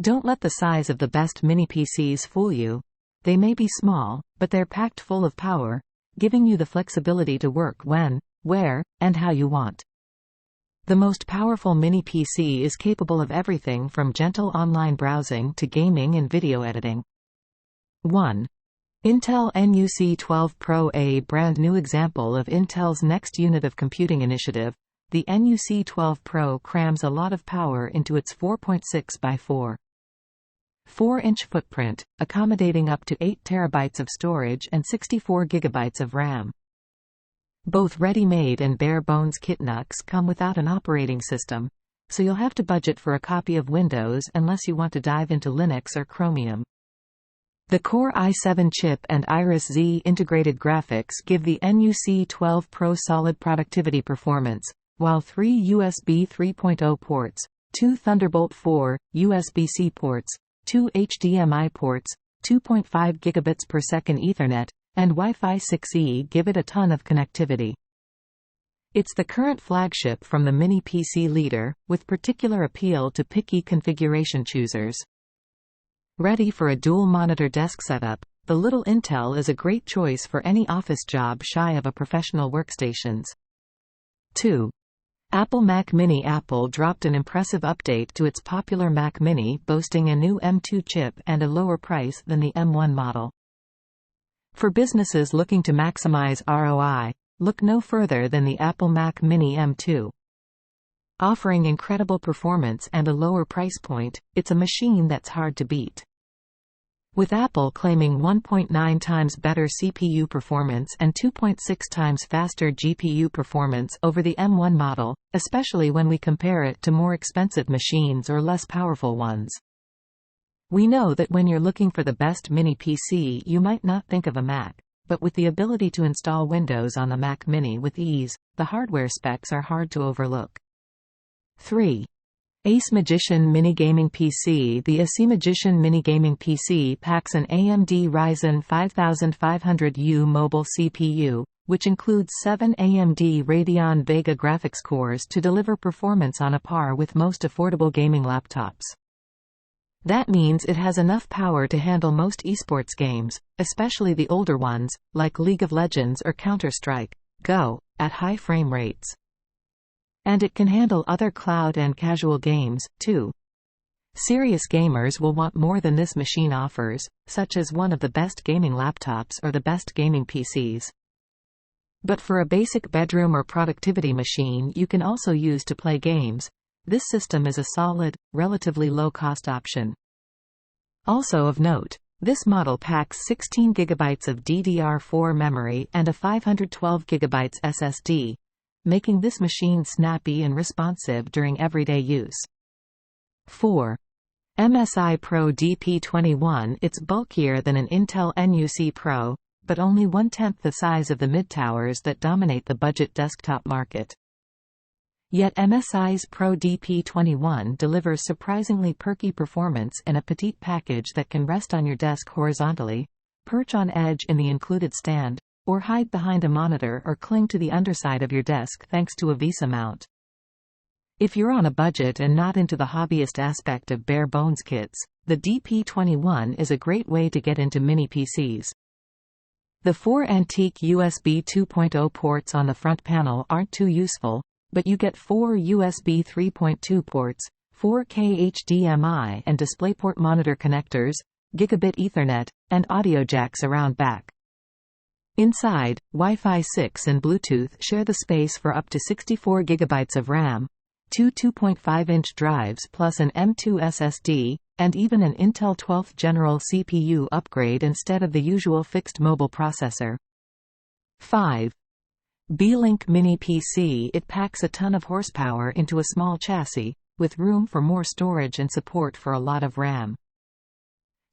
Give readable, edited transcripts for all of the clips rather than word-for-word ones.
Don't let the size of the best mini PCs fool you. They may be small, but they're packed full of power, giving you the flexibility to work when, where, and how you want. The most powerful mini PC is capable of everything from gentle online browsing to gaming and video editing. 1. Intel NUC12 Pro, a brand new example of Intel's next unit of computing initiative. The NUC12 Pro crams a lot of power into its 4.6 by 4.4-inch footprint, accommodating up to 8 TB of storage and 64 GB of RAM. Both ready-made and bare-bones kitnucks come without an operating system, so you'll have to budget for a copy of Windows unless you want to dive into Linux or Chromium. The Core i7 chip and Iris X integrated graphics give the NUC12 Pro solid productivity performance, while 3 USB 3.0 ports, 2 Thunderbolt 4, USB-C ports, 2 HDMI ports, 2.5 gigabits per second Ethernet, and Wi-Fi 6E give it a ton of connectivity. It's the current flagship from the Mini PC leader, with particular appeal to picky configuration choosers. Ready for a dual-monitor desk setup, the little Intel is a great choice for any office job shy of a professional workstations. 2. Apple Mac Mini. Apple dropped an impressive update to its popular Mac Mini, boasting a new M2 chip and a lower price than the M1 model. For businesses looking to maximize ROI, look no further than the Apple Mac Mini M2. Offering incredible performance and a lower price point, it's a machine that's hard to beat. With Apple claiming 1.9 times better CPU performance and 2.6 times faster GPU performance over the M1 model, especially when we compare it to more expensive machines or less powerful ones. We know that when you're looking for the best mini PC, you might not think of a Mac, but with the ability to install Windows on the Mac Mini with ease, the hardware specs are hard to overlook. 3. Ace Magician Mini Gaming PC. The Ace Magician Mini Gaming PC packs an AMD Ryzen 5500U mobile CPU, which includes 7 AMD Radeon Vega graphics cores to deliver performance on a par with most affordable gaming laptops. That means it has enough power to handle most esports games, especially the older ones, like League of Legends or Counter-Strike Go, at high frame rates. And it can handle other cloud and casual games, too. Serious gamers will want more than this machine offers, such as one of the best gaming laptops or the best gaming PCs. But for a basic bedroom or productivity machine you can also use to play games, this system is a solid, relatively low-cost option. Also of note, this model packs 16 GB of DDR4 memory and a 512 GB SSD, making this machine snappy and responsive during everyday use. 4. MSI Pro DP21. It's bulkier than an Intel NUC Pro, but only 1/10 the size of the mid-towers that dominate the budget desktop market. Yet MSI's Pro DP21 delivers surprisingly perky performance in a petite package that can rest on your desk horizontally, perch on edge in the included stand, or hide behind a monitor or cling to the underside of your desk thanks to a VESA mount. If you're on a budget and not into the hobbyist aspect of bare-bones kits, the DP21 is a great way to get into mini PCs. The 4 antique USB 2.0 ports on the front panel aren't too useful, but you get 4 USB 3.2 ports, 4K HDMI and DisplayPort monitor connectors, gigabit Ethernet, and audio jacks around back. Inside, Wi-Fi 6 and Bluetooth share the space for up to 64 GB of RAM, two 2.5-inch drives plus an M2 SSD, and even an Intel 12th General CPU upgrade instead of the usual fixed mobile processor. 5. B-Link Mini PC. It packs a ton of horsepower into a small chassis, with room for more storage and support for a lot of RAM.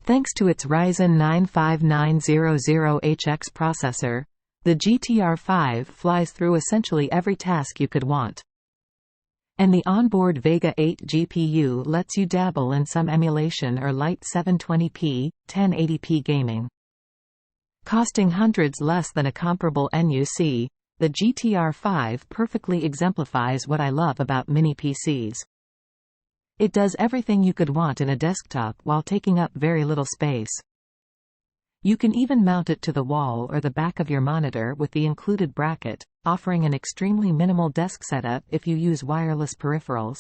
Thanks to its Ryzen 9 5900HX processor, the GTR5 flies through essentially every task you could want. And the onboard Vega 8 GPU lets you dabble in some emulation or light 720p, 1080p gaming. Costing hundreds less than a comparable NUC, the GTR5 perfectly exemplifies what I love about mini PCs. It does everything you could want in a desktop while taking up very little space. You can even mount it to the wall or the back of your monitor with the included bracket, offering an extremely minimal desk setup if you use wireless peripherals.